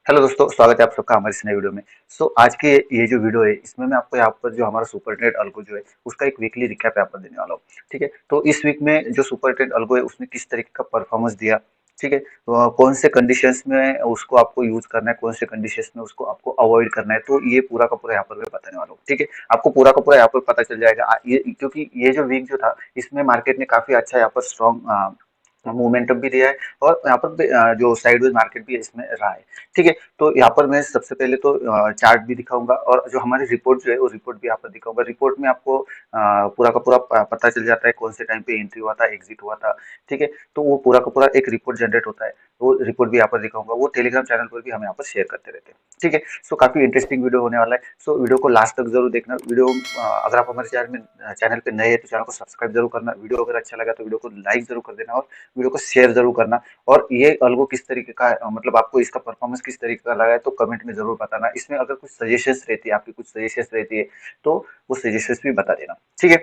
Hello दोस्तों, स्वागत है आप सबका हमारी इस नई वीडियो में। आज की ये जो वीडियो है, इसमें मैं आपको यहाँ पर जो हमारा सुपर ट्रेड अल्गो जो है, उसका एक वीकली रिकैप यहाँ पर देने वाला हूँ। ठीक है, तो इस वीक में जो सुपर ट्रेड अल्गो है, उसने किस तरीके का परफॉर्मेंस दिया। ठीक है, तो कौन से कंडीशंस में उसको आपको यूज करना है, कौन से कंडीशंस में उसको आपको अवॉइड करना है, तो ये पूरा का पूरा यहाँ पर मैं बताने वाला हूँ। ठीक है, आपको पूरा का पूरा यहाँ पर पता चल जाएगा। ये क्योंकि ये जो वीक जो था, इसमें मार्केट ने काफी अच्छा यहाँ पर स्ट्रॉन्ग मोमेंटम भी दिया है, और यहाँ पर जो साइडवेज मार्केट भी इसमें रहा है। ठीक है, तो यहाँ पर मैं सबसे पहले तो चार्ट भी दिखाऊंगा, और जो हमारी रिपोर्ट जो है वो रिपोर्ट भी यहाँ पर दिखाऊंगा। रिपोर्ट में आपको पूरा का पूरा पता चल जाता है कौन से टाइम पे एंट्री हुआ था, एग्जिट हुआ था। ठीक है, तो वो पूरा का पूरा एक रिपोर्ट जनरेट होता है। वो रिपोर्ट भी यहाँ पर दिखाऊंगा, वो टेलीग्राम चैनल पर भी हम यहाँ पर शेयर करते रहते हैं। ठीक है, काफी इंटरेस्टिंग वीडियो होने वाला है। वीडियो को लास्ट तक जरूर देखना। वीडियो अगर आप हमारे चैनल पे नए हैं तो चैनल को सब्सक्राइब जरूर करना। वीडियो अगर अच्छा लगा तो वीडियो को लाइक जरूर कर देना, और वीडियो को शेयर जरूर करना। और ये अल्गो किस तरीके का है, मतलब आपको इसका परफॉर्मेंस किस तरीके का लगा है, तो कमेंट में जरूर बताना। इसमें अगर कुछ सजेशंस रहती है, आपकी कुछ सजेशंस रहती है, तो वो सजेशंस भी बता देना। ठीक है,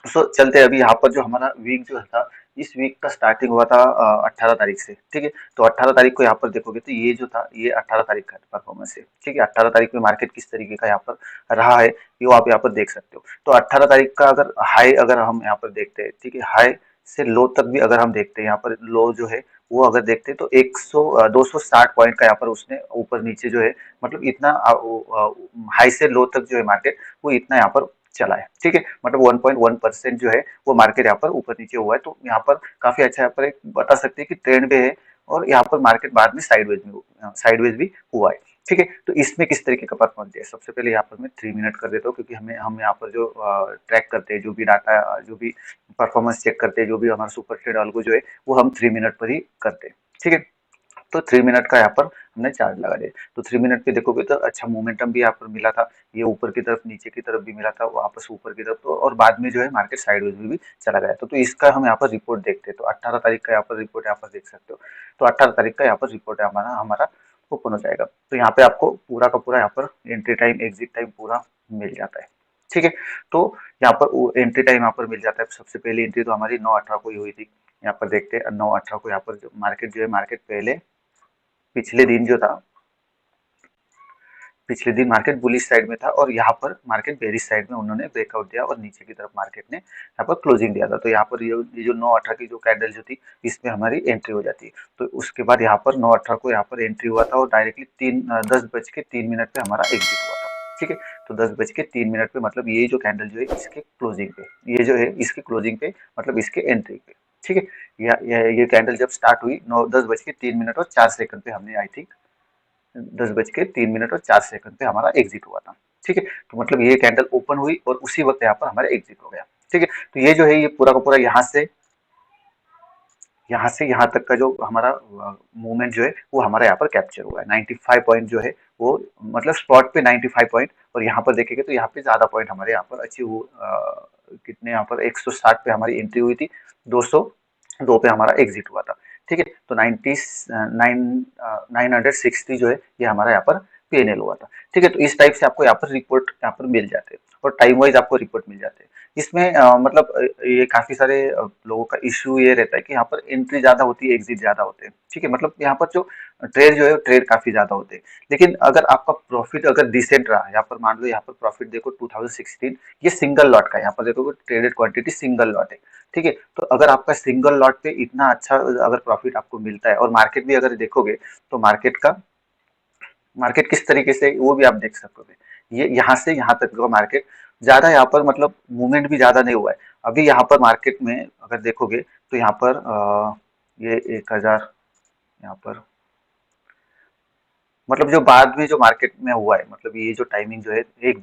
चलते हैं। अभी यहाँ पर जो हमारा वीक जो था, इस वीक का स्टार्टिंग हुआ था 18 तारीख से। ठीक है, तो 18 तारीख को यहाँ पर देखोगे तो ये जो था, ये 18 तारीख का परफॉर्मेंस है। ठीक है, 18 तारीख में मार्केट किस तरीके का यहाँ पर रहा है, ये आप यहाँ पर देख सकते हो। तो 18 तारीख का अगर हाई अगर हम यहाँ पर देखते हैं, ठीक है, हाई से लो तक भी अगर हम देखते हैं, यहाँ पर लो जो है वो अगर देखते हैं तो 260 पॉइंट का यहाँ पर उसने ऊपर नीचे जो है, मतलब इतना हाई से लो तक जो है मार्केट, वो इतना यहाँ पर चला है। ठीक है, मतलब 1.1% जो है वो मार्केट यहाँ पर ऊपर नीचे हुआ है। तो यहाँ पर काफी अच्छा यहाँ पर एक बता सकते हैं कि ट्रेंड पे है, और यहाँ पर मार्केट बाद में साइडवेज भी हुआ है। ठीक है, तो इसमें किस तरीके का परफॉर्मेंस है, सबसे पहले यहाँ पर मैं 3 मिनट कर देता हूँ, क्योंकि हम यहाँ पर जो ट्रैक करते हैं, जो भी डाटा, जो भी परफॉर्मेंस चेक करते हैं, जो भी हमारा सुपर ट्रेड अल्गो जो है, वो हम 3 मिनट पर ही करते हैं। ठीक है, तो 3 मिनट का यहाँ पर हमने चार्ज लगा दिया। तो 3 मिनट पे देखोगे तो अच्छा मोमेंटम भी यहाँ पर मिला था। ये ऊपर की तरफ, नीचे की तरफ भी मिला था, वापस ऊपर की तरफ, तो और बाद में जो है मार्केट साइडवेज में भी चला गया। तो इसका हम यहाँ पर रिपोर्ट देखते हैं। तो 18 तारीख का यहाँ पर रिपोर्ट यहाँ पर देख सकते हो। तो 18 तारीख का यहाँ पर रिपोर्ट हमारा हमारा ओपन हो जाएगा। तो यहाँ पे आपको पूरा का पूरा यहाँ पर एंट्री टाइम, एग्जिट टाइम पूरा मिल जाता है। ठीक है, तो यहाँ पर एंट्री टाइम यहाँ पर मिल जाता है। सबसे पहली एंट्री तो हमारी 9/18 को ही हुई थी। यहाँ पर देखते हैं 9/18 को यहाँ पर मार्केट जो है, मार्केट पहले पिछले दिन जो था, पिछले दिन मार्केट बुलिश साइड में था, और यहाँ पर मार्केट बेरिश साइड में उन्होंने ब्रेकआउट दिया, और नीचे की तरफ मार्केट ने यहाँ पर क्लोजिंग दिया था। तो यहाँ पर ये जो 9/18 की जो कैंडल जो थी, इसमें हमारी एंट्री हो जाती है। तो उसके बाद यहाँ पर 9/18 को यहाँ पर एंट्री हुआ था, और डायरेक्टली 10:03 पे हमारा एग्जिट हुआ था। ठीक है, तो 10:03 पे, मतलब ये जो कैंडल जो है, इसके क्लोजिंग पे, ये जो है इसके क्लोजिंग पे, मतलब इसके एंट्री पे। ठीक है, ये कैंडल जब स्टार्ट हुई 10:03 और 4 सेकंड पे, हमने आई थिंक 10:03 और 4 सेकंड पे हमारा एग्जिट हुआ था। ठीक है, तो मतलब ये कैंडल ओपन हुई, और उसी वक्त यहाँ पर हमारा एग्जिट हो गया। ठीक है, तो ये जो है, ये पूरा का पूरा यहाँ से यहाँ तक का जो हमारा मूवमेंट जो है, वो हमारा यहाँ पर कैप्चर हुआ है। 95 पॉइंट जो है वो, मतलब स्पॉट पे 95 पॉइंट, और यहाँ पर देखेंगे तो यहाँ पे ज्यादा पॉइंट हमारे यहाँ पर अचीव कितने, यहाँ पर 160 पे हमारी एंट्री हुई थी, 202 पे हमारा एग्जिट हुआ था। ठीक है, तो 960 जो है, ये हमारा यहाँ पर पीएनएल हुआ था। ठीक है, तो इस टाइप से आपको यहाँ पर रिपोर्ट यहाँ पर मिल जाते हैं, और टाइम वाइज आपको रिपोर्ट मिल जाते हैं। इसमें मतलब ये काफी सारे लोगों का इश्यू ये रहता है कि यहाँ पर एंट्री ज्यादा होती है, एग्जिट ज्यादा होते हैं। ठीक है, मतलब यहाँ पर जो ट्रेड जो है, ट्रेड काफी ज्यादा होते हैं। लेकिन अगर आपका प्रॉफिट अगर डिसेंट रहा, यहाँ पर मान लो, यहाँ पर प्रॉफिट देखो 2016, ये सिंगल लॉट का, यहाँ पर देखो ट्रेडेड क्वांटिटी सिंगल लॉट है। ठीक है, तो अगर आपका सिंगल लॉट पे इतना अच्छा अगर प्रॉफिट आपको मिलता है, और मार्केट भी अगर देखोगे, तो मार्केट किस तरीके से, वो भी आप देख सकोगे। ये यहाँ से यहाँ तक का मार्केट ज्यादा, यहाँ पर मतलब मूवमेंट भी ज्यादा नहीं हुआ है। अभी यहाँ पर मार्केट में अगर देखोगे तो यहाँ पर ये 1000, यहाँ पर मतलब जो बाद में जो मार्केट में हुआ है, मतलब ये जो टाइमिंग जो है, 1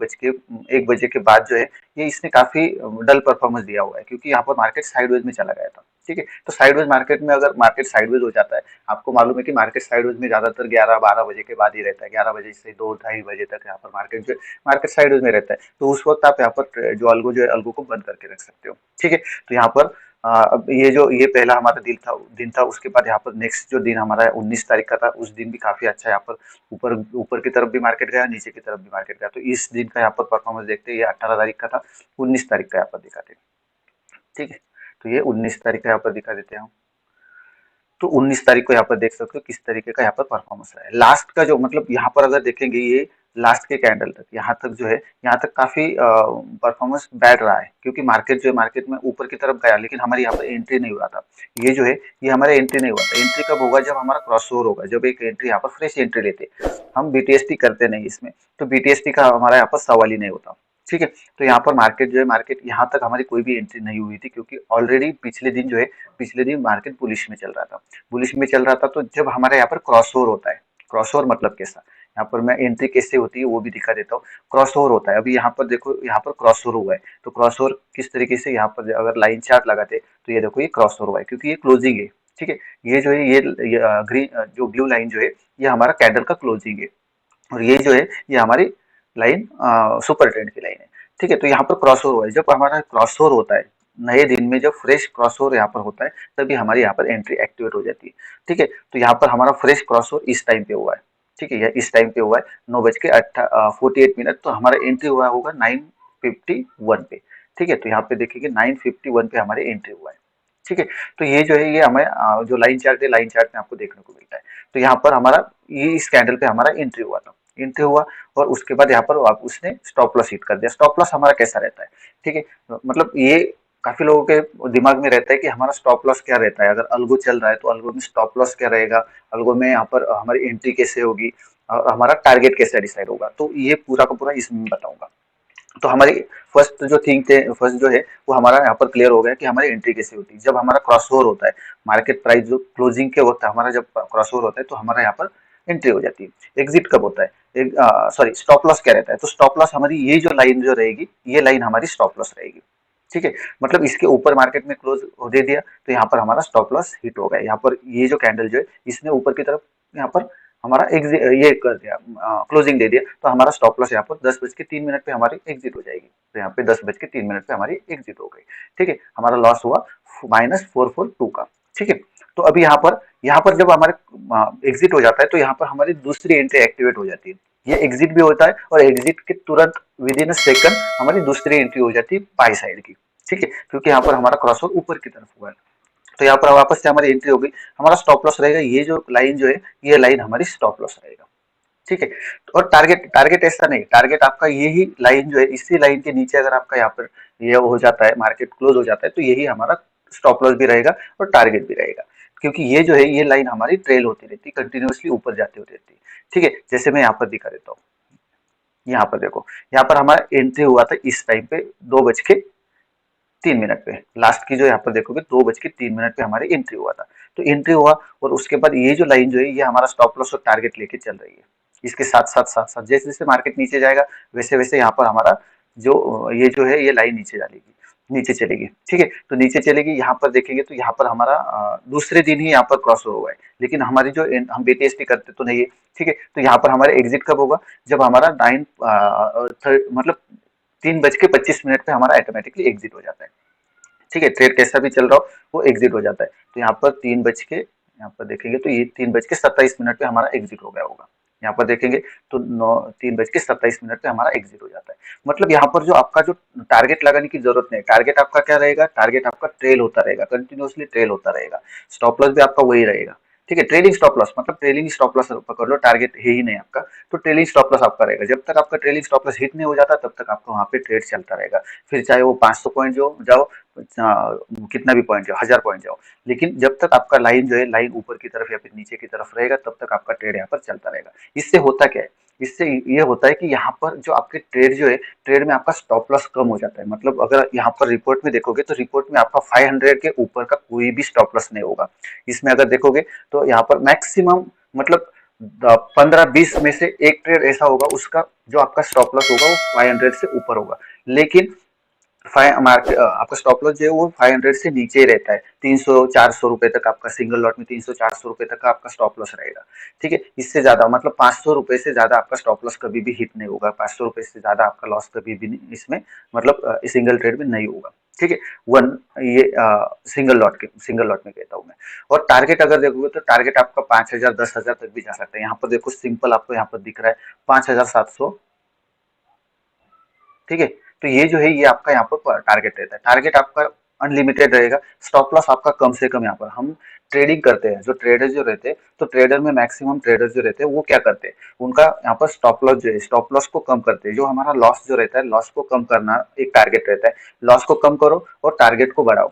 बजे के बाद जो है, ये इसने काफी डल परफॉर्मेंस दिया हुआ है, क्योंकि यहाँ पर मार्केट साइडवेज में चला गया था। ठीक है, तो साइडवेज मार्केट में अगर मार्केट साइडवेज हो जाता है, आपको मालूम है कि मार्केट साइडवेज में ज्यादातर 11-12 बजे के बाद ही रहता है। 11 बजे से 2-2:30 बजे तक यहाँ पर मार्केट जो मार्केट साइडवेज में रहता है। तो उस वक्त आप यहाँ पर जो अल्गो जो है, अल्गो को बंद करके रख सकते हो। ठीक है, तो यहाँ पर अब ये पहला हमारा दिन था। उसके बाद यहाँ पर नेक्स्ट जो दिन हमारा 19 तारीख का था, उस दिन भी काफी अच्छा यहाँ पर ऊपर ऊपर की तरफ भी मार्केट गया, नीचे की तरफ भी मार्केट गया। तो इस दिन का यहाँ पर परफॉर्मेंस देखते हैं। ये 18 तारीख का था, 19 तारीख का यहाँ पर दिखाते हैं। ठीक है, तो ये 19 तारीख का यहाँ पर दिखा देते हैं हम। तो 19 तारीख को यहाँ पर देख सकते हो किस तरीके का यहाँ पर परफॉर्मेंस रहा है। लास्ट का जो मतलब यहाँ पर अगर देखेंगे ये लास्ट के कैंडल तक यहाँ तक जो है यहाँ तक काफी परफॉर्मेंस बैड रहा है, क्योंकि मार्केट जो है मार्केट में ऊपर की तरफ गया लेकिन हमारे यहाँ पर एंट्री नहीं हुआ था। ये जो है ये हमारा एंट्री नहीं हुआ था। एंट्री कब होगा? जब हमारा क्रॉस ओवर होगा, जब एक एंट्री यहाँ पर फ्रेश एंट्री लेते हम बीटीएसटी करते नहीं इसमें, तो बीटीएसटी का हमारा यहाँ पर सवाल ही नहीं होता। ठीक है, तो यहाँ पर मार्केट जो है मार्केट यहाँ तक हमारी कोई भी एंट्री नहीं हुई थी, क्योंकि ऑलरेडी पिछले दिन जो है पिछले दिन मार्केट बुलिश में चल रहा था। बुलिश में चल रहा था तो जब हमारे यहाँ पर क्रॉस ओवर होता है, क्रॉस ओवर मतलब कैसा, यहाँ पर मैं एंट्री कैसे होती है वो भी दिखा देता हूँ। क्रॉस ओवर होता है, अभी यहाँ पर देखो यहाँ पर क्रॉस ओवर हुआ है, तो क्रॉस ओवर किस तरीके से यहाँ पर अगर लाइन चार्ट लगाते तो ये देखो ये क्रॉस ओवर हुआ है, क्योंकि ये क्लोजिंग है। ठीक है, ये जो है ये ग्रीन जो ब्लू लाइन जो है ये हमारा कैंडल का क्लोजिंग है, और ये जो है ये हमारी लाइन सुपर ट्रेंड की लाइन है। ठीक है, तो यहाँ पर क्रॉस ओवर हुआ है। जब हमारा क्रॉस ओवर होता है नए दिन में, जब फ्रेश क्रॉस ओवर यहाँ पर होता है तभी हमारी यहाँ पर एंट्री एक्टिवेट हो जाती है। ठीक है, तो यहाँ पर हमारा फ्रेश क्रॉस ओवर इस टाइम पे हुआ है। ठीक है, इस टाइम पे हुआ है 9:48 तो हमारा एंट्री हुआ होगा 9:51 पे। ठीक है, तो यहाँ पे देखिए 9:51 पे हमारे एंट्री हुआ है। ठीक है, तो ये जो है ये हमें जो लाइन चार्ट है लाइन चार्ट में आपको देखने को मिलता है। तो यहाँ पर हमारा ये इस कैंडल पे हमारा एंट्री हुआ था, एंट्री हुआ और उसके बाद यहाँ पर आप उसने स्टॉप लॉस हिट कर दिया। स्टॉप लॉस हमारा कैसा रहता है? ठीक है, मतलब ये काफी लोगों के दिमाग में रहता है कि हमारा स्टॉप लॉस क्या रहता है, अगर अल्गो चल रहा है तो अल्गो में स्टॉप लॉस क्या रहेगा, अल्गो में यहाँ पर हमारी एंट्री कैसे होगी और हमारा टारगेट कैसे डिसाइड होगा। तो ये पूरा का पूरा इसमें बताऊंगा। तो हमारी फर्स्ट जो थिंग थे, फर्स्ट जो है वो हमारा यहाँ पर क्लियर हो गया कि हमारी एंट्री कैसे होती है। जब हमारा क्रॉस ओवर होता है, मार्केट प्राइस जो क्लोजिंग के वक्त हमारा जब क्रॉस ओवर होता है तो हमारा यहाँ पर एंट्री हो जाती है। एग्जिट कब होता है? सॉरी, स्टॉप लॉस क्या रहता है? तो स्टॉप लॉस हमारी ये जो लाइन जो रहेगी ये लाइन हमारी स्टॉप लॉस रहेगी। ठीक है, मतलब इसके ऊपर मार्केट में क्लोज दे दिया तो यहाँ पर हमारा स्टॉप लॉस हिट हो गया। यहाँ पर ये जो कैंडल जो है इसने ऊपर की तरफ यहाँ पर हमारा एग्जिट ये कर दिया, क्लोजिंग दे दिया, तो हमारा स्टॉप लॉस यहाँ पर 10:03 पे हमारी एग्जिट हो जाएगी। तो यहाँ पे 10:03 पे हमारी एग्जिट हो गई। ठीक है, हमारा लॉस हुआ -442 का। ठीक है, तो अभी यहाँ पर जब हमारे एग्जिट हो जाता है तो यहाँ पर हमारी दूसरी एंट्री एक्टिवेट हो जाती है। ये एग्जिट भी होता है और एग्जिट के तुरंत विद इन अ सेकंड हमारी दूसरी एंट्री हो जाती है बाई साइड की। ठीक है, क्योंकि यहाँ पर हमारा क्रॉस ओवर ऊपर की तरफ हुआ है, तो यहाँ पर वापस से हमारी एंट्री हो गई। हमारा स्टॉप लॉस रहेगा, ये जो लाइन जो है ये लाइन हमारी स्टॉप लॉस रहेगा। ठीक है, और टारगेट टारगेट ऐसा नहीं, टारगेट आपका यही लाइन जो है इसी लाइन के नीचे अगर आपका यहाँ पर ये हो जाता है, मार्केट क्लोज हो जाता है, तो यही हमारा स्टॉप लॉस भी रहेगा और टारगेट भी रहेगा, क्योंकि ये जो है ये लाइन हमारी ट्रेल होती रहती है, कंटिन्यूअसली ऊपर जाती होती रहती है। ठीक है, जैसे मैं यहाँ पर दिखा देता हूँ, यहाँ पर देखो, यहाँ पर हमारा एंट्री हुआ था इस टाइम पे 2:03 पे। लास्ट की जो यहाँ पर देखोगे 2:03 पे हमारी एंट्री हुआ था। तो एंट्री हुआ और उसके बाद ये जो लाइन जो है ये हमारा स्टॉप लॉस और टारगेट लेके चल रही है। इसके साथ साथ जैसे जैसे मार्केट नीचे जाएगा वैसे वैसे यहाँ पर हमारा जो ये जो है ये लाइन नीचे डालेगी, नीचे चलेगी। ठीक है, तो नीचे चलेगी, यहाँ पर देखेंगे तो यहाँ पर हमारा दूसरे दिन ही यहाँ पर क्रॉस ओवर हुआ है, लेकिन हमारी जो हम बीटीएसटी करते तो नहीं है। ठीक है, तो यहाँ पर हमारा एग्जिट कब होगा? जब हमारा मतलब 3:25 पे हमारा ऑटोमेटिकली एग्जिट हो जाता है। ठीक है, ट्रेड कैसा भी चल रहा हो वो एग्जिट हो जाता है। तो यहाँ पर 3 बज के यहाँ पर देखेंगे तो ये 3:27 पे हमारा एग्जिट हो गया होगा। यहाँ पर देखेंगे तो 3:27 पे हमारा एग्जिट हो जाता है। मतलब यहाँ पर जो आपका जो टारगेट लगाने की जरूरत नहीं, टारगेट आपका क्या रहेगा? टारगेट आपका ट्रेल होता रहेगा, कंटिन्यूअसली ट्रेल होता रहेगा। स्टॉप लॉस भी आपका वही रहेगा। ठीक है, ट्रेलिंग स्टॉप लॉस मतलब ट्रेलिंग स्टॉप लॉस पकड़ लो, टारगेट है ही नहीं आपका, तो ट्रेलिंग स्टॉप लॉस आपका रहेगा। जब तक आपका ट्रेलिंग स्टॉप लॉस हिट नहीं हो जाता तब तक आपका वहां पे ट्रेड चलता रहेगा। फिर चाहे वो 500 पॉइंट जो जाओ, कितना भी पॉइंट जाओ, 1000 पॉइंट जाओ, लेकिन जब तक आपका लाइन जो है लाइन ऊपर की तरफ या फिर नीचे की तरफ रहेगा तब तक आपका ट्रेड यहाँ पर चलता रहेगा। इससे होता क्या है? इससे ये होता है कि यहाँ पर जो आपके ट्रेड जो है ट्रेड में आपका स्टॉप लॉस कम हो जाता है। मतलब अगर यहाँ पर रिपोर्ट में देखोगे तो रिपोर्ट में आपका 500 के ऊपर का कोई भी स्टॉप लॉस नहीं होगा। इसमें अगर देखोगे तो यहाँ पर मैक्सिमम मतलब 15-20 में से एक ट्रेड ऐसा होगा उसका जो आपका स्टॉप लॉस होगा वो 500 से ऊपर होगा, लेकिन आपका स्टॉप लॉस जो है वो 500 से नीचे ही रहता है। 300-400 रुपए तक आपका सिंगल लॉट में 300-400 रुपए तक का आपका स्टॉप लॉस रहेगा। ठीक है, इससे ज्यादा मतलब 500 रुपए से ज्यादा आपका स्टॉप लॉस कभी भी हिट नहीं होगा। 500 रुपए से ज्यादा आपका लॉस कभी भी इसमें मतलब सिंगल ट्रेड में नहीं होगा। ठीक है, वन ये सिंगल लॉट में कहता हूँ मैं। और टारगेट अगर देखोगे तो टारगेट आपका 5000 10,000 तक भी जा सकता है। यहाँ पर देखो सिंपल आपको यहाँ पर दिख रहा है 5700। ठीक है, तो ये जो है ये आपका यहाँ पर टारगेट रहता है। टारगेट आपका अनलिमिटेड रहेगा, स्टॉप लॉस आपका कम से कम यहाँ पर हम ट्रेडिंग करते हैं, जो ट्रेडर जो रहते हैं, तो ट्रेडर में मैक्सिमम ट्रेडर जो रहते हैं वो क्या करते हैं, उनका यहाँ पर स्टॉप लॉस जो है, स्टॉप लॉस को कम करते हैं। जो हमारा लॉस जो रहता है, लॉस को कम करना एक टारगेट रहता है। लॉस को कम करो और टारगेट को बढ़ाओ,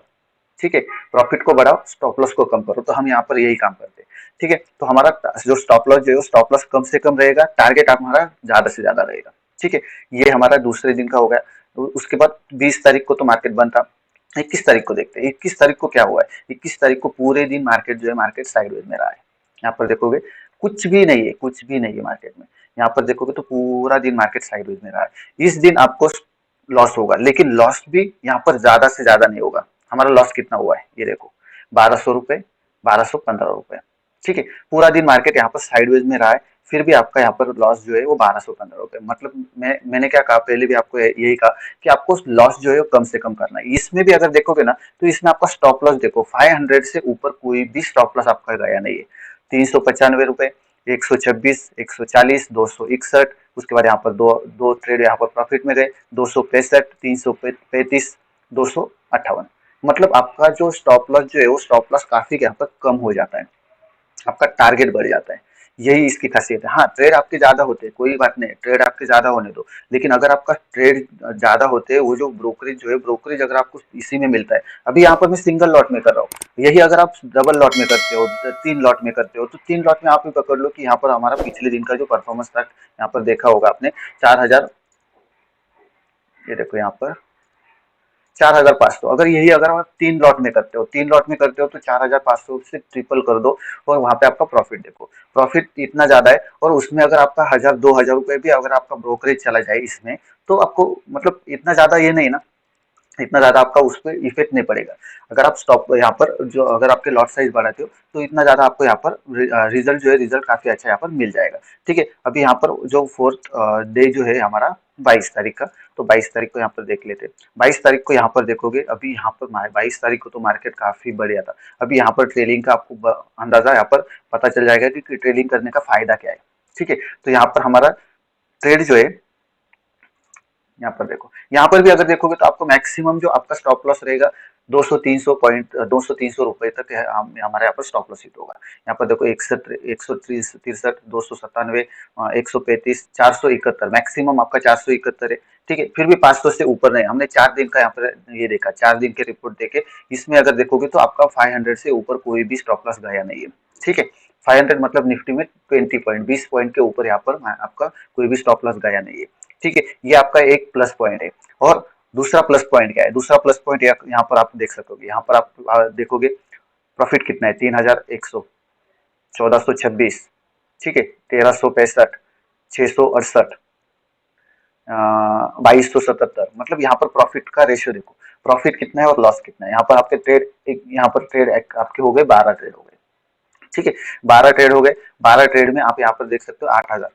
ठीक है। प्रॉफिट को बढ़ाओ, स्टॉप लॉस को कम करो। तो हम यहाँ पर यही काम करते हैं, ठीक है। तो हमारा जो स्टॉप लॉस जो है, स्टॉप लॉस कम से कम रहेगा, टारगेट हमारा ज्यादा से ज्यादा रहेगा, ठीक है। ये हमारा दूसरे दिन का हो गया। उसके बाद 20 तारीख को तो मार्केट बंद था। 21 तारीख को देखते हैं, 21 तारीख को क्या हुआ है। 21 तारीख को पूरे दिन मार्केट जो है, मार्केट साइडवेज में रहा है। यहाँ पर देखोगे कुछ भी नहीं है, कुछ भी नहीं है मार्केट में। यहाँ पर देखोगे तो पूरा दिन मार्केट साइडवेज में रहा है। इस दिन आपको लॉस होगा, लेकिन लॉस भी यहाँ पर ज्यादा से ज्यादा नहीं होगा। हमारा लॉस कितना हुआ है, ये देखो, 1200 रुपए, 1215 रुपए, ठीक है। पूरा दिन मार्केट यहाँ पर साइडवेज में रहा है, फिर भी आपका यहाँ पर लॉस जो है वो 1215 रुपए। मतलब मैंने क्या कहा, पहले भी आपको यही कहा कि आपको लॉस जो है वो कम से कम करना है। इसमें भी अगर देखोगे ना, तो इसमें आपका स्टॉप लॉस देखो, 500 से ऊपर कोई भी स्टॉप लॉस आपका गया नहीं है। 395 रुपए, 126, 140, 261, उसके बाद यहाँ पर दो दो ट्रेड यहाँ पर प्रॉफिट में गए, 265, 335, 258। मतलब आपका जो स्टॉप लॉस जो है, वो स्टॉप लॉस काफी यहाँ पर कम हो जाता है, आपका टारगेट बढ़ जाता है। यही इसकी खासियत है। हाँ, ट्रेड आपके ज्यादा होते हैं, कोई बात नहीं, ट्रेड आपके ज्यादा होने दो, लेकिन अगर आपका ट्रेड ज्यादा होते हैं, वो जो ब्रोकरेज जो है, ब्रोकरेज अगर आपको इसी में मिलता है, अभी यहाँ पर मैं सिंगल लॉट में कर रहा हूँ, यही अगर आप डबल लॉट में करते हो, 3 लॉट में करते हो, तो 3 लॉट में आप ही पकड़ लो कि यहाँ पर हमारा पिछले दिन का जो परफॉर्मेंस था, यहाँ पर देखा होगा आपने, 4,000, ये देखो यहाँ पर 4,500। अगर यही अगर आप 3 लॉट में करते हो, 3 लॉट में करते हो, तो 4,500 से ट्रिपल कर दो, और वहां पे आपका प्रॉफिट देखो, प्रॉफिट इतना ज्यादा है। और उसमें अगर आपका 1,000 2,000 रुपए भी अगर आपका ब्रोकरेज चला जाए इसमें, तो आपको मतलब इतना ज्यादा ये नहीं ना, इतना ज्यादा आपका उस पर इफेक्ट नहीं पड़ेगा। अगर आप स्टॉप यहाँ पर जो अगर आपके लॉट साइज बढ़ाते हो, तो इतना ज्यादा आपको यहाँ पर रिजल्ट जो है, रिजल्ट काफी अच्छा यहाँ पर मिल जाएगा, ठीक है। अभी यहाँ पर जो फोर्थ डे जो है हमारा, 22 तारीख का, तो 22 तारीख को यहाँ पर देख लेते हैं। 22 तारीख को यहाँ पर देखोगे, अभी यहाँ पर 22 तारीख को तो मार्केट काफी बढ़िया था। अभी यहाँ पर ट्रेलिंग का आपको अंदाजा यहाँ पर पता चल जाएगा कि ट्रेलिंग करने का फायदा क्या है, ठीक है। तो यहाँ पर हमारा ट्रेड जो है, यहाँ पर देखो, यहाँ पर भी अगर देखोगे तो आपको मैक्सिमम जो आपका स्टॉप लॉस रहेगा, 200 300 पॉइंट, 200 300 रुपए तक हमारे यहाँ पर स्टॉप लॉस हिट होगा। यहाँ पर देखो 61, 163, 297, 135, 471, मैक्सिमम आपका 471 है, ठीक है। फिर भी 500 से ऊपर नहीं। हमने 4 दिन का यहाँ पर ये देखा, 4 दिन के रिपोर्ट देखे, इसमें अगर देखोगे तो आपका 500 से ऊपर कोई भी स्टॉप लॉस गया नहीं है, ठीक है। 500 मतलब निफ्टी में 20 पॉइंट, 20 पॉइंट के ऊपर यहाँ पर आपका कोई भी स्टॉप लॉस गया नहीं है, ठीक है। ये आपका एक प्लस पॉइंट है। और दूसरा प्लस पॉइंट क्या है, दूसरा प्लस पॉइंट यहाँ पर आप देख सकोगे, यहाँ पर आप देखोगे प्रॉफिट कितना है, 3,100, 1,426, ठीक है, 1,365, 668, 2,277। मतलब यहाँ पर प्रॉफिट का रेशियो देखो, प्रॉफिट कितना है और लॉस कितना है। यहाँ पर आपके ट्रेड एक, यहाँ पर ट्रेड आपके हो गए 12 ट्रेड हो गए, ठीक है। 12 ट्रेड हो गए, 12 ट्रेड में आप यहाँ पर देख सकते हो 8,000।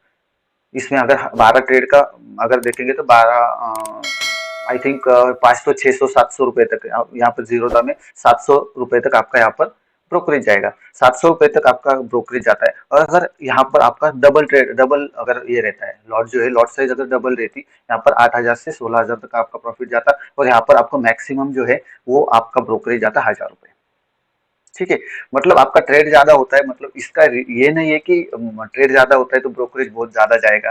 इसमें अगर 12 ट्रेड का अगर देखेंगे तो 12 आई थिंक 500 600 700 रुपए तक यहाँ पर जीरो था में 700 रुपए तक आपका यहाँ पर ब्रोकरेज जाएगा। 700 रुपए तक आपका ब्रोकरेज जाता है। और अगर यहाँ पर आपका डबल ट्रेड, डबल अगर ये रहता है, लॉट जो है, लॉट साइज अगर डबल रहती, यहाँ पर 8,000 से 16,000 तक आपका प्रॉफिट जाता, और यहाँ पर आपको मैक्सिमम जो है वो आपका ब्रोकरेज जाता 1,000 रुपए, ठीक है। मतलब आपका ट्रेड ज्यादा होता है, मतलब इसका ये नहीं है कि ट्रेड ज्यादा होता है तो ब्रोकरेज बहुत ज्यादा जाएगा,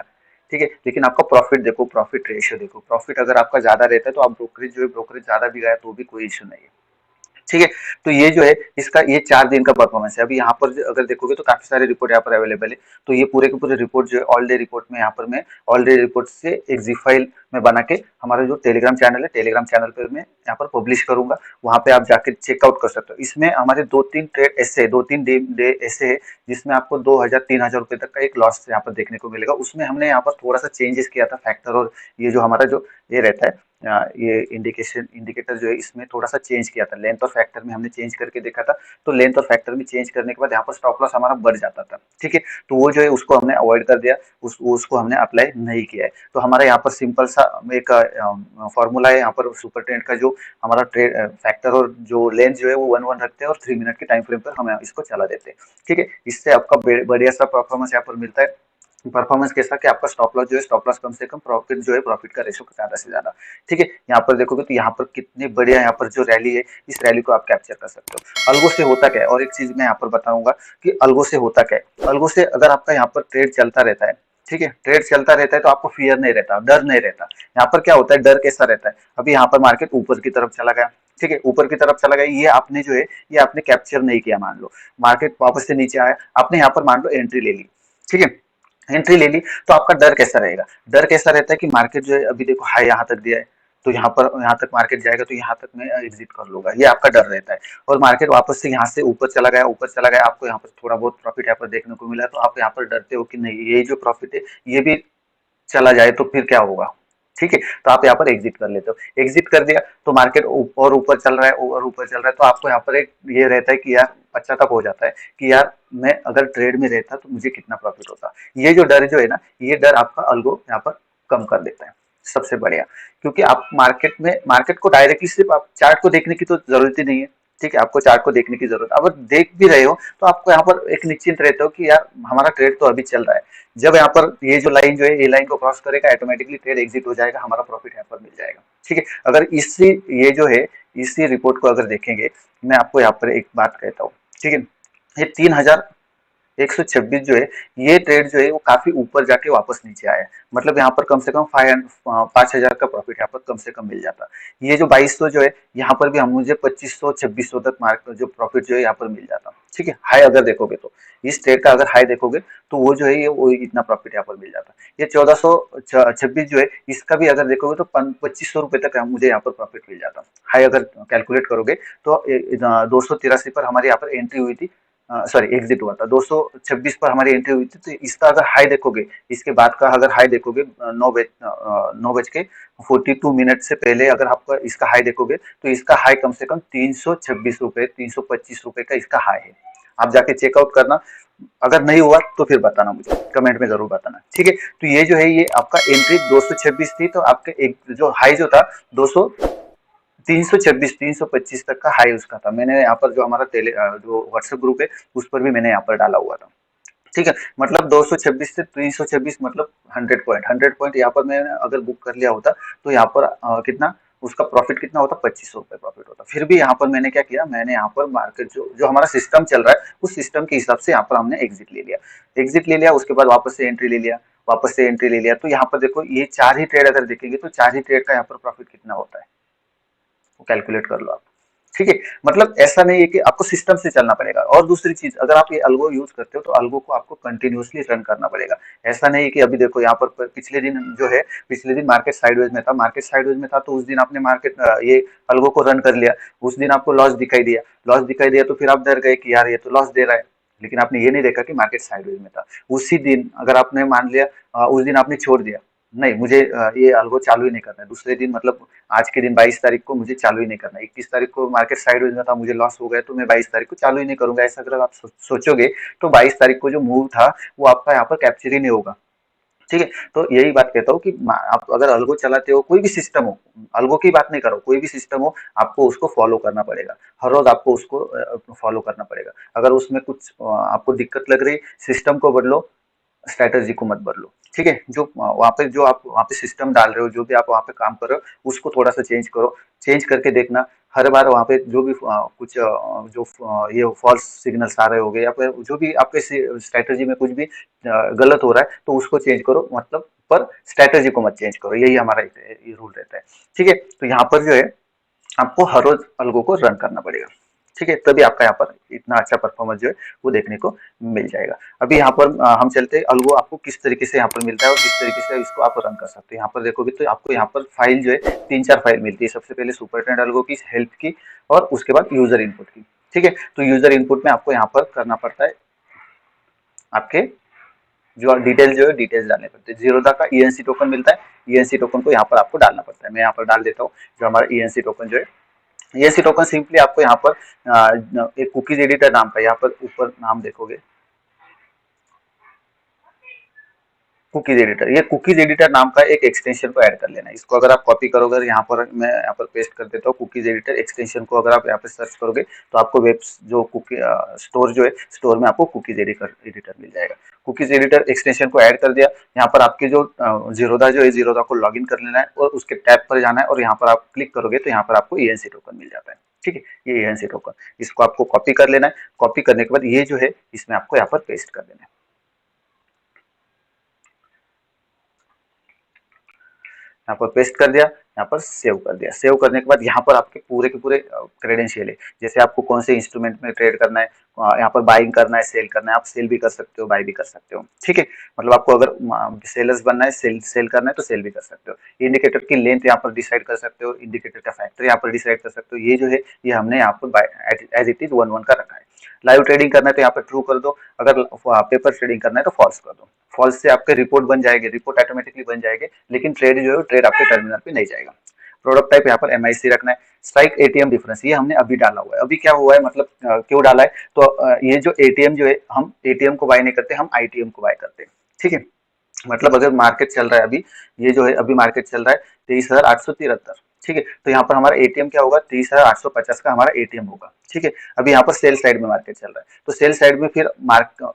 ठीक है। लेकिन आपका प्रॉफिट देखो, प्रॉफिट रेशियो देखो, प्रॉफिट अगर आपका ज्यादा रहता है तो आप ब्रोकरेज जो है, ब्रोकरेज ज्यादा भी गया तो भी कोई इश्यू नहीं है, ठीक है। तो ये जो है इसका ये 4 दिन का परफॉर्मेंस है। अभी यहाँ पर अगर देखोगे तो काफी सारे रिपोर्ट यहाँ पर अवेलेबल है। तो ये पूरे के पूरे रिपोर्ट जो है, ऑल डे रिपोर्ट में यहाँ पर मैं ऑल डे रिपोर्ट से एक जी फाइल में बना के हमारा जो टेलीग्राम चैनल है, टेलीग्राम चैनल पर मैं यहाँ पर पब्लिश करूंगा। वहां पे आप जाके चेकआउट कर सकते हो। इसमें हमारे 2-3 ट्रेड ऐसे, 2-3 डे ऐसे है जिसमें आपको 2,000 3,000 रुपए तक का एक लॉस यहाँ पर देखने को मिलेगा। उसमें हमने यहाँ पर थोड़ा सा चेंजेस किया था फैक्टर, और ये जो हमारा जो ये रहता है, ये इंडिकेटर जो है, इसमें थोड़ा सा चेंज किया था। लेंथ और फैक्टर में हमने चेंज करके देखा था, तो लेंथ और फैक्टर में चेंज करने के बाद यहाँ पर स्टॉप लॉस हमारा बढ़ जाता था, ठीक है। तो वो जो है उसको हमने अवॉइड कर दिया, उसको हमने अप्लाई नहीं किया है। तो हमारा यहाँ पर सिंपल सा एक फॉर्मूला है यहाँ पर सुपर ट्रेंड का, जो हमारा ट्रेड फैक्टर और जो लेंथ जो है वो 1-1 रखते हैं, और 3 मिनट के टाइम फ्रेम पर हम इसको चला देते हैं, ठीक है। इससे आपका बढ़िया सा परफॉर्मेंस यहाँ पर मिलता है। परफॉर्मेंस कैसा कि आपका स्टॉप लॉस जो है, स्टॉप लॉस कम से कम, प्रॉफिट जो है, प्रॉफिट का रेशो ज्यादा से ज्यादा। ठीक है, यहाँ पर देखोगे तो यहाँ पर कितनी बढ़िया यहाँ पर जो रैली है, इस रैली को आप कैप्चर कर सकते हो। अल्गो से होता क्या है, और एक चीज मैं यहाँ पर बताऊंगा कि अल्गो से होता क्या है। अल्गो से अगर आपका यहाँ पर ट्रेड चलता रहता है, ठीक है, ट्रेड चलता रहता है, तो आपको फियर नहीं रहता, डर नहीं रहता। यहाँ पर क्या होता है, डर कैसा रहता है, अभी यहाँ पर मार्केट ऊपर की तरफ चला गया, ठीक है, ऊपर की तरफ चला गया, ये आपने जो है, ये आपने कैप्चर नहीं किया, मान लो मार्केट वापस से नीचे आया, आपने यहाँ पर मान लो एंट्री ले ली, ठीक है, एंट्री ले ली, तो आपका डर कैसा रहेगा, डर कैसा रहता है कि मार्केट जो है, अभी देखो हाई यहाँ तक दिया है, तो यहाँ तक मार्केट जाएगा, तो यहाँ तक मैं एग्जिट कर लूंगा, ये आपका डर रहता है। और मार्केट वापस से यहाँ से ऊपर चला गया, ऊपर चला गया, आपको यहाँ पर थोड़ा बहुत प्रॉफिट यहाँ पर देखने को मिला, तो आप यहाँ पर डरते हो कि नहीं, ये जो प्रॉफिट है, ये भी चला जाए तो फिर क्या होगा, ठीक है, तो आप यहाँ पर एग्जिट कर लेते हो। एग्जिट कर दिया तो मार्केट और ऊपर चल रहा है, और ऊपर चल रहा है, तो आपको यहाँ पर एक ये रहता है कि यार, पश्चाताप हो जाता है कि यार, मैं अगर ट्रेड में रहता तो मुझे कितना प्रॉफिट होता। ये जो डर जो है ना, ये डर आपका अल्गो यहाँ पर कम कर देता है, सबसे बढ़िया। क्योंकि आप मार्केट को डायरेक्टली सिर्फ आप चार्ट को देखने की तो जरूरत ही नहीं है, ठीक है, आपको चार्ट को देखने की जरूरत, अगर देख भी रहे हो तो आपको यहाँ पर एक निश्चिंत रहते हो कि यार, हमारा ट्रेड तो अभी चल रहा है, जब यहाँ पर ये जो लाइन जो है, ये लाइन को क्रॉस करेगा, ऑटोमेटिकली ट्रेड एग्जिट हो जाएगा, हमारा प्रॉफिट यहाँ पर मिल जाएगा, ठीक है। अगर इसी ये जो है, इसी रिपोर्ट को अगर देखेंगे, मैं आपको यहाँ पर एक बात कहता हूँ, ठीक है, ये 3126 जो है, ये ट्रेड जो है वो काफी ऊपर जाके वापस नीचे आया है, मतलब यहाँ पर कम से कम 5000 का प्रॉफिट यहाँ पर कम से कम मिल जाता। ये जो 2200 जो है, यहाँ पर भी हम मुझे 2500 2600 तक मार्क जो प्रॉफिट जो है यहाँ पर मिल जाता, ठीक है, हाई अगर देखोगे तो, इस ट्रेड का अगर हाई देखोगे तो वो जो है, ये वो इतना प्रॉफिट यहाँ पर मिल जाता। ये 1426 जो है, इसका भी अगर देखोगे तो 2500 रुपए तक मुझे यहाँ पर प्रॉफिट मिल जाता, हाई अगर कैलकुलेट करोगे तो। 283 पर हमारे यहाँ पर एंट्री हुई थी, सॉरी एग्जिट हुआ था, 226 पर हमारी एंट्री हुई थी, तो इसका अगर हाई देखोगे, इसके बाद का अगर हाई देखोगे, 9 बज के 42 मिनट से पहले अगर आपका इसका हाई देखोगे, तो इसका हाई कम से कम 326 रुपए, 325 रुपए का इसका हाई है। आप जाके चेकआउट करना, अगर नहीं हुआ तो फिर बताना, मुझे कमेंट में जरूर बताना, ठीक है। तो ये जो है, ये आपका एंट्री 226 थी, तो आपके एक जो हाई जो था, 200 326 325 तक का हाई उसका था। मैंने यहाँ पर जो हमारा जो व्हाट्सएप ग्रुप है, उस पर भी मैंने यहाँ पर डाला हुआ था, ठीक है। मतलब 226 से 326, मतलब 100 पॉइंट, 100 पॉइंट यहाँ पर मैंने अगर बुक कर लिया होता, तो यहाँ पर कितना उसका प्रॉफिट कितना होता, 2500 रुपए प्रॉफिट होता। फिर भी यहाँ पर मैंने क्या किया, मैंने यहाँ पर मार्केट जो जो हमारा सिस्टम चल रहा है, उस सिस्टम के हिसाब से यहाँ पर हमने एग्जिट ले लिया, एग्जिट ले लिया, उसके बाद वापस से एंट्री ले लिया, वापस से एंट्री ले लिया। तो यहाँ पर देखो, ये 4 ही ट्रेड अगर देखेंगे, तो 4 ही ट्रेड का यहाँ पर प्रॉफिट कितना होता है, वो कैलकुलेट कर लो आप, ठीक है। मतलब ऐसा नहीं है कि आपको सिस्टम से चलना पड़ेगा। और दूसरी चीज, अगर आप ये अल्गो यूज करते हो, तो अल्गो को आपको कंटिन्यूअसली रन करना पड़ेगा। ऐसा नहीं है कि अभी देखो यहाँ पर पिछले दिन जो है, पिछले दिन मार्केट साइडवेज में था, मार्केट साइडवेज में था, तो उस दिन आपने मार्केट ये अल्गो को रन कर लिया, उस दिन आपको लॉस दिखाई दिया, लॉस दिखाई दिया, तो फिर आप डर गए कि यार, ये तो लॉस दे रहा है, लेकिन आपने ये नहीं देखा कि मार्केट साइडवेज में था। उसी दिन अगर आपने मान लिया, उस दिन आपने छोड़ दिया, नहीं मुझे ये अल्गो चालू ही नहीं करना है, दूसरे दिन मतलब आज के दिन 22 तारीख को मुझे चालू ही नहीं करना, 21 तारीख को मार्केट साइडवेज में था, मुझे लॉस हो गया, तो मैं 22 तारीख को चालू ही नहीं करूंगा, ऐसा अगर आप सोचोगे, तो 22 तारीख को जो मूव था, वो आपका यहाँ पर कैप्चर ही नहीं होगा, ठीक है। तो यही बात कहता हूँ कि आप अगर अल्गो चलाते हो, कोई भी सिस्टम हो, अल्गो की बात नहीं करो, कोई भी सिस्टम हो, आपको उसको फॉलो करना पड़ेगा, हर रोज आपको उसको फॉलो करना पड़ेगा। अगर उसमें कुछ आपको दिक्कत लग रही, सिस्टम को बदलो, स्ट्रैटेजी को मत बदलो, ठीक है। जो वहाँ पे जो आप वहाँ पे सिस्टम डाल रहे हो, जो भी आप वहाँ पे काम कर रहे हो, उसको थोड़ा सा चेंज करो, चेंज करके देखना। हर बार वहाँ पे जो भी कुछ जो ये फॉल्स सिग्नल्स आ रहे होंगे, या फिर जो भी आपके स्ट्रैटेजी में कुछ भी गलत हो रहा है, तो उसको चेंज करो, मतलब पर स्ट्रैटेजी को मत चेंज करो, यही हमारा ये रूल रहता है, ठीक है। तो यहाँ पर जो है, आपको हर रोज अलगो को रन करना पड़ेगा, ठीक है, तभी आपका यहाँ पर इतना अच्छा परफॉर्मेंस जो है, वो देखने को मिल जाएगा। अभी यहाँ पर हम चलते हैं, अलगो आपको किस तरीके से यहाँ पर मिलता है, और किस तरीके से इसको आप रन कर सकते हैं। यहाँ पर देखोगे तो आपको यहाँ पर फाइल जो है, 3 4 फाइल मिलती है। सबसे पहले सुपर ट्रेंड अलगो की, हेल्प की, और उसके बाद यूजर इनपुट की, ठीक है। तो यूजर इनपुट में आपको यहाँ पर करना पड़ता है, आपके जो डिटेल जो है, डिटेल्स डालने पड़ते हैं। जीरोधा का ईएनसी टोकन मिलता है, ईएनसी टोकन को यहाँ पर आपको डालना पड़ता है। मैं यहाँ पर डाल देता हूँ, जो हमारा ईएनसी टोकन जो है, ईएनसी टोकन सिंपली आपको यहाँ पर एक कुकीज एडिटर नाम का, यहाँ पर ऊपर नाम देखोगे, कुकीज एडिटर, ये कुकीज एडिटर नाम का एक एक्सटेंशन को ऐड कर लेना है। इसको अगर आप कॉपी करोगे, यहाँ पर मैं यहाँ पर पेस्ट कर देता हूँ, कुकीज एडिटर एक्सटेंशन को अगर आप यहाँ पे सर्च करोगे तो आपको वेब जो कुकी स्टोर जो है, स्टोर में आपको कुकीज एडिटर एडिटर मिल जाएगा। कुकीज एडिटर एक्सटेंशन को ऐड कर दिया। यहाँ पर आपके जो जीरोधा जो है, जीरोधा को लॉगिन कर लेना है और उसके टैब पर जाना है और यहाँ पर आप क्लिक करोगे तो यहाँ पर आपको ईएनसी टोकन मिल जाता है। ठीक है, ये ईएनसी टोकन, इसको आपको कॉपी कर लेना है। कॉपी करने के बाद ये जो है इसमें आपको यहाँ पर पेस्ट कर देना है। यहाँ पर पेस्ट कर दिया, यहाँ पर सेव कर दिया। सेव करने के बाद यहाँ पर आपके पूरे के पूरे क्रेडेंशियल है, जैसे आपको कौन से इंस्ट्रूमेंट में ट्रेड करना है, यहाँ पर बाइंग करना है, सेल करना है, आप सेल भी कर सकते हो, बाई भी कर सकते हो। ठीक है, मतलब आपको अगर सेलर्स बनना है, सेल करना है तो सेल भी कर सकते हो। इंडिकेटर की लेंथ यहाँ पर डिसाइड कर सकते हो, इंडिकेटर का फैक्टर यहाँ पर डिसाइड कर सकते हो। ये जो है ये हमने यहाँ पर एज इट इज 1-1 का रखा है। लाइव ट्रेडिंग करना है तो यहाँ पर ट्रू कर दो, अगर पेपर ट्रेडिंग करना है तो फॉल्स कर दो। फॉल्स से आपके रिपोर्ट बन जाएगी, रिपोर्ट ऑटोमेटिकली बन जाएगी, लेकिन ट्रेड जो है ट्रेड आपके टर्मिनल पे नहीं जाएगा। प्रोडक्ट टाइप यहाँ पर एमआईसी रखना है। स्ट्राइक एटीएम डिफरेंस, ये हमने अभी डाला हुआ है। अभी क्या हुआ है, मतलब क्यों डाला है, तो ये जो एटीएम जो है, हम एटीएम को बाय नहीं करते, हम आईटीएम को बाय करते हैं। ठीक है, मतलब अगर मार्केट चल रहा है अभी, ये जो है अभी मार्केट चल रहा है 23,873। ठीक है, तो यहाँ पर हमारा एटीएम क्या होगा, 23,850 का हमारा एटीएम होगा। ठीक है, अभी यहाँ पर सेल साइड में मार्केट चल रहा है, तो सेल साइड में फिर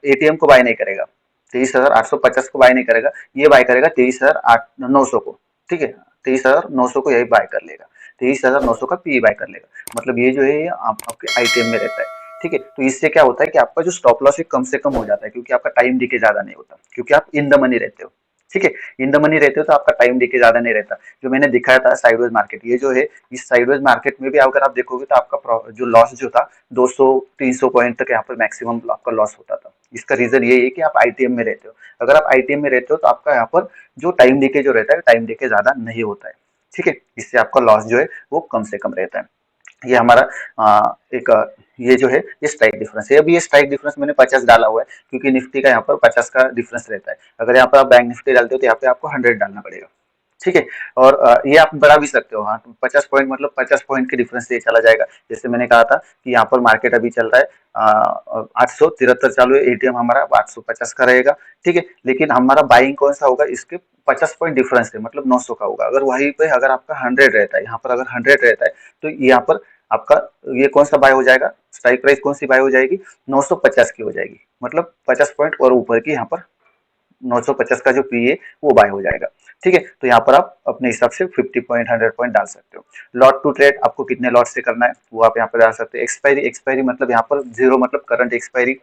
एटीएम को बाय नहीं करेगा, 23,850 को बाय नहीं करेगा, ये बाय करेगा 23,900 को। ठीक है, 23,900 को यही बाय कर लेगा, 23,900 का पी बाय कर लेगा। मतलब ये जो है ये आपके आईटीएम में रहता है। ठीक है, तो इससे क्या होता है कि आपका जो स्टॉप लॉस है कम से कम हो जाता है, क्योंकि आपका टाइम डीके ज्यादा नहीं होता, क्योंकि आप इन द मनी रहते हो। ठीक है, इन द मनी रहते हो तो आपका टाइम डीके ज्यादा नहीं रहता। जो मैंने दिखाया था साइडवेज मार्केट, ये जो है इस साइडवेज मार्केट में भी अगर आप देखोगे तो आपका जो लॉस जो था 200-300 पॉइंट तक यहाँ पर मैक्सिमम आपका लॉस होता था। इसका रीजन ये है कि आप आईटीएम में रहते हो। अगर आप आईटीएम में रहते हो तो आपका यहाँ पर जो टाइम डीके जो रहता है, टाइम डीके ज्यादा नहीं होता है। ठीक है, इससे आपका लॉस जो है वो कम से कम रहता है। ये हमारा एक ये जो है ये स्ट्राइक डिफरेंस है। अभी ये स्ट्राइक डिफरेंस मैंने 50 डाला हुआ है, क्योंकि निफ्टी का यहाँ पर 50 का डिफरेंस रहता है। अगर यहाँ पर आप बैंक निफ्टी डालते हो तो यहाँ पे आपको 100 डालना पड़ेगा। ठीक है, और ये आप बढ़ा भी सकते हो। हाँ, 50 पॉइंट मतलब 50 पॉइंट के डिफरेंस से चला जाएगा। जैसे मैंने कहा था कि यहाँ पर मार्केट अभी चल रहा है 873 चालू है, एटीएम हमारा 850 का रहेगा। ठीक है, लेकिन हमारा बाइंग कौन सा होगा, इसके 50 पॉइंट डिफरेंस है, मतलब 900 का होगा। अगर वहीं पे अगर आपका 100 रहता है, यहाँ पर अगर 100 रहता है तो यहाँ पर आपका ये कौन सा बाय हो जाएगा, स्ट्राइक प्राइस कौन सी बाय हो जाएगी, 950 की हो जाएगी। मतलब 50 पॉइंट और ऊपर की यहाँ पर 950 का जो पी है वो बाय हो जाएगा। ठीक है, तो यहाँ पर आप अपने हिसाब से 50 पॉइंट 100 पॉइंट डाल सकते हो। लॉट टू ट्रेड आपको कितने लॉट से करना है वो आप यहाँ पर डाल सकते हो। एक्सपायरी, एक्सपायरी मतलब यहाँ पर जीरो मतलब करंट एक्सपायरी।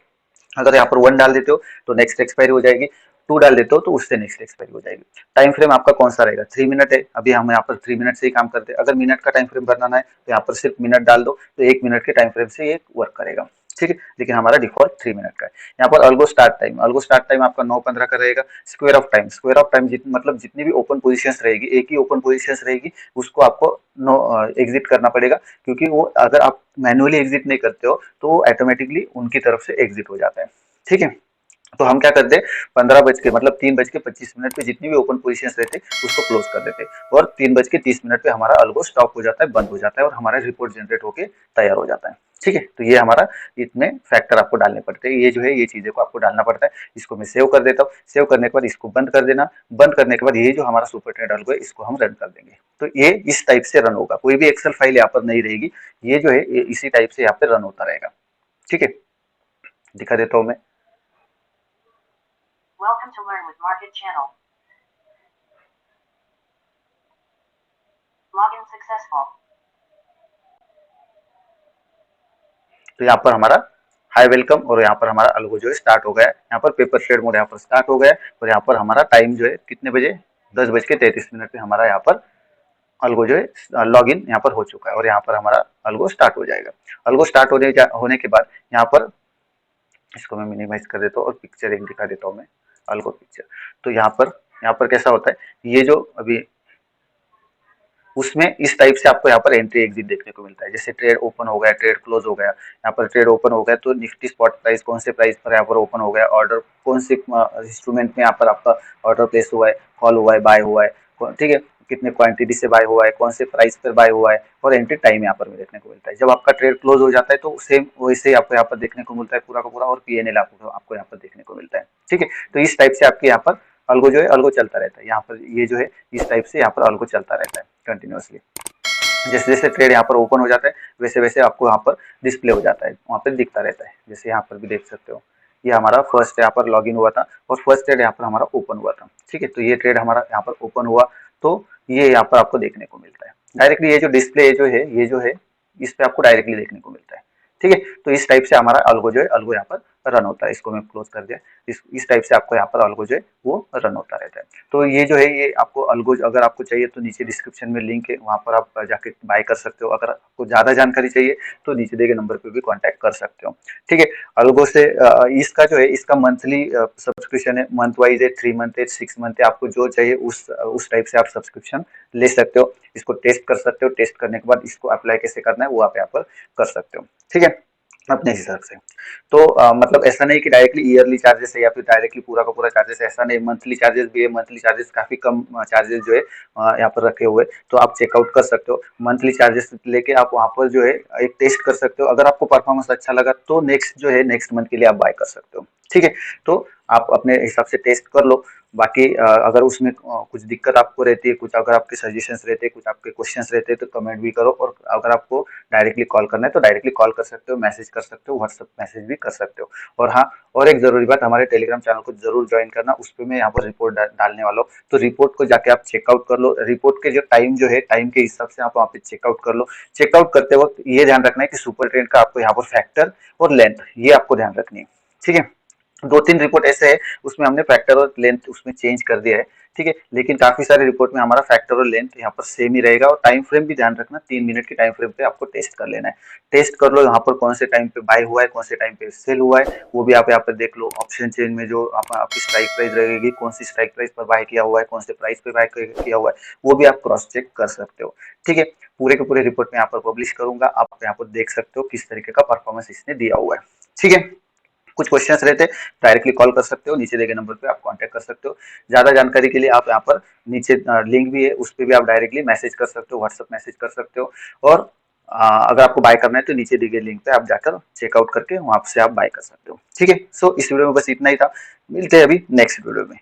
अगर यहाँ पर 1 डाल देते हो तो नेक्स्ट एक्सपायरी हो जाएगी, 2 डाल देते हो तो उससे नेक्स्ट एक्सपायरी हो जाएगी। टाइम फ्रेम आपका कौन सा रहेगा, 3 मिनट है। अभी हम यहाँ पर 3 मिनट से ही काम करते हैं। अगर मिनट का टाइम फ्रेम बनाना है तो यहाँ पर सिर्फ मिनट डाल दो, तो 1 मिनट के टाइम फ्रेम से ये वर्क करेगा। ठीक है, लेकिन हमारा डिफॉल्ट 3 मिनट का है। यहाँ पर algo start time, algo start time आपका 9:15 का रहेगा। Square of time, square of time मतलब जितनी भी ओपन पोजीशंस रहेगी, एक ही ओपन पोजीशंस रहेगी, उसको आपको नो एग्जिट करना पड़ेगा, क्योंकि वो अगर आप मैनुअली एग्जिट नहीं करते हो तो वो ऑटोमेटिकली उनकी तरफ से एग्जिट हो जाता है। ठीक है, तो हम क्या करते हैं, 15 बज के मतलब 3:25 पे जितनी भी ओपन पोजीशन रहते उसको क्लोज कर देते, और 3:30 पे हमारा अल्गो स्टॉप हो जाता है, बंद हो जाता है, और हमारा रिपोर्ट जनरेट होके तैयार हो जाता है। ठीक है, तो ये हमारा इसमें फैक्टर आपको डालने पड़ते हैं। ये जो है ये चीजें को आपको डालना पड़ता है। इसको मैं सेव कर देता हूँ। सेव करने के बाद इसको बंद कर देना। बंद करने के बाद ये जो हमारा सुपर ट्रेड अल्गो है इसको हम रन कर देंगे, तो ये इस टाइप से रन होगा। कोई भी एक्सेल फाइल यहाँ पर नहीं रहेगी, ये जो है ये इसी टाइप से यहाँ पे रन होता रहेगा। ठीक है, दिखा देता हूँ मैं। Welcome to Learn with Market Channel. Login successful. तो यहाँ पर हमारा हाई वेलकम, और यहाँ पर हमारा अल्गो जो है स्टार्ट हो गया है। यहाँ पर पेपर ट्रेड मोड यहाँ पर स्टार्ट हो गया है, और यहाँ पर हमारा टाइम जो है कितने बजे, 10:33 पे हमारा यहाँ पर अल्गो जो है लॉग इन यहाँ पर हो चुका है, और यहाँ पर हमारा अल्गो स्टार्ट हो जाएगा। अल्गो स्टार्ट होने के बाद यहाँ पर इसको मैं मिनिमाइज कर देता हूँ और पिक्चर एक दिखा देता हूँ मैं, अल्गो पिक्चर। तो यहाँ पर कैसा होता है, ये जो अभी उसमें इस टाइप से आपको यहाँ पर एंट्री एग्जिट देखने को मिलता है। जैसे ट्रेड ओपन हो गया, ट्रेड क्लोज हो गया, यहाँ पर ट्रेड ओपन हो गया तो निफ्टी स्पॉट प्राइस कौन से प्राइस पर यहाँ पर ओपन हो गया, ऑर्डर कौन से इंस्ट्रूमेंट में यहाँ पर आपका ऑर्डर प्लेस हुआ है, कॉल हुआ है, बाय हुआ है, ठीक है, कितने क्वांटिटी से बाय हुआ है, कौन से प्राइस पर बाय हुआ है, और एंट्री टाइम यहाँ पर भी देखने को मिलता है। जब आपका ट्रेड क्लोज हो जाता है तो सेम वैसे ही आपको यहाँ पर देखने को मिलता है पूरा का पूरा, और पीएनएल आपको यहाँ पर देखने को मिलता है। ठीक है, तो इस टाइप से आपके यहाँ पर अल्गो जो है अल्गो चलता रहता है। यहाँ पर ये जो है इस टाइप से यहाँ पर अल्गो चलता रहता है कंटिन्यूअसली। जैसे जैसे ट्रेड यहाँ पर ओपन हो जाता है वैसे वैसे आपको यहाँ पर डिस्प्ले हो जाता है, वहाँ पर दिखता रहता है। जैसे यहाँ पर भी देख सकते हो, ये हमारा फर्स्ट यहाँ पर लॉगिन हुआ था और फर्स्ट ट्रेड यहाँ पर हमारा ओपन हुआ था। ठीक है, तो ये ट्रेड हमारा यहाँ पर ओपन हुआ, तो ये यहाँ पर आपको देखने को मिलता है डायरेक्टली। ये जो डिस्प्ले जो है ये जो है इस पे आपको डायरेक्टली देखने को मिलता है। ठीक है, तो इस टाइप से हमारा अल्गो जो है अल्गो यहाँ पर रन होता है। इसको मैं क्लोज कर दिया। इस टाइप से आपको यहाँ पर अल्गो जो है वो रन होता रहता है। तो ये जो है ये आपको अल्गो अगर आपको चाहिए तो नीचे डिस्क्रिप्शन में लिंक है, वहाँ पर आप जाके बाय कर सकते हो। अगर आपको ज़्यादा जानकारी चाहिए तो नीचे दिए गए नंबर पे भी कांटेक्ट कर सकते हो। ठीक है, अल्गो से इसका जो है इसका मंथली सब्सक्रिप्शन है, मंथ वाइज है, 3 मंथ है, 6 मंथ है। आपको जो चाहिए उस टाइप से आप सब्सक्रिप्शन ले सकते हो। इसको टेस्ट कर सकते हो, टेस्ट करने के बाद इसको अप्लाई कैसे करना है वो आप यहाँ पर कर सकते हो। ठीक है, अपने हिसाब से। तो मतलब ऐसा नहीं कि डायरेक्टली ईयरली चार्जेस है या फिर डायरेक्टली पूरा का पूरा चार्जेस है, ऐसा नहीं। मंथली चार्जेस भी है, मंथली चार्जेस काफी कम चार्जेस जो है यहाँ पर रखे हुए, तो आप चेकआउट कर सकते हो। मंथली चार्जेस लेके आप वहाँ पर जो है एक टेस्ट कर सकते हो। अगर आपको परफॉर्मेंस अच्छा लगा तो नेक्स्ट जो है नेक्स्ट मंथ के लिए आप बाय कर सकते हो। ठीक है, तो आप अपने हिसाब से टेस्ट कर लो। बाकी अगर उसमें कुछ दिक्कत आपको रहती है, कुछ अगर आपके सजेशंस रहते हैं, कुछ आपके क्वेश्चंस रहते हैं तो कमेंट भी करो। और अगर आपको डायरेक्टली कॉल करना है तो डायरेक्टली कॉल कर सकते हो, मैसेज कर सकते हो, व्हाट्सएप मैसेज भी कर सकते हो। और हाँ, और एक जरूरी बात, हमारे टेलीग्राम चैनल को जरूर ज्वाइन करना। उस पर मैं यहाँ पर रिपोर्ट डालने वाला हूँ, तो रिपोर्ट को जाके आप चेकआउट कर लो। रिपोर्ट के जो टाइम जो है टाइम के हिसाब से आप वहाँ पे चेकआउट कर लो। चेकआउट करते वक्त ये ध्यान रखना है कि सुपर ट्रेंड का आपको यहाँ पर फैक्टर और लेंथ ये आपको ध्यान रखनी है। ठीक है, 2-3 रिपोर्ट ऐसे है उसमें हमने फैक्टर और लेंथ उसमें चेंज कर दिया है। ठीक है, लेकिन काफी सारे रिपोर्ट में हमारा फैक्टर और लेंथ यहाँ पर सेम ही रहेगा। और टाइम फ्रेम भी ध्यान रखना, 3 मिनट के टाइम फ्रेम पे आपको टेस्ट कर लेना है। टेस्ट कर लो यहाँ पर कौन से टाइम पे बाय हुआ है, कौन से टाइम पे सेल हुआ है, वो भी आप यहाँ पर देख लो। ऑप्शन चेन में जो आपकी स्ट्राइक प्राइस रहेगी, कौन सी स्ट्राइक प्राइस पर बाय किया हुआ है, कौन से प्राइस पे बाय किया हुआ है, वो भी आप क्रॉस चेक कर सकते हो। ठीक है, पूरे के पूरे रिपोर्ट में यहाँ पर पब्लिश करूंगा, आप यहाँ पर देख सकते हो किस तरीके का परफॉर्मेंस इसने दिया हुआ है। ठीक है, कुछ क्वेश्चंस रहते हैं डायरेक्टली कॉल कर सकते हो, नीचे दिए गए नंबर पे आप कांटेक्ट कर सकते हो। ज्यादा जानकारी के लिए आप यहाँ पर नीचे लिंक भी है, उस पर भी आप डायरेक्टली मैसेज कर सकते हो, व्हाट्सएप मैसेज कर सकते हो। और अगर आपको बाय करना है तो नीचे दिए गए लिंक पे आप जाकर चेकआउट करके वहां से आप बाय कर सकते हो। ठीक है, सो इस वीडियो में बस इतना ही था। मिलते हैं अभी नेक्स्ट वीडियो में।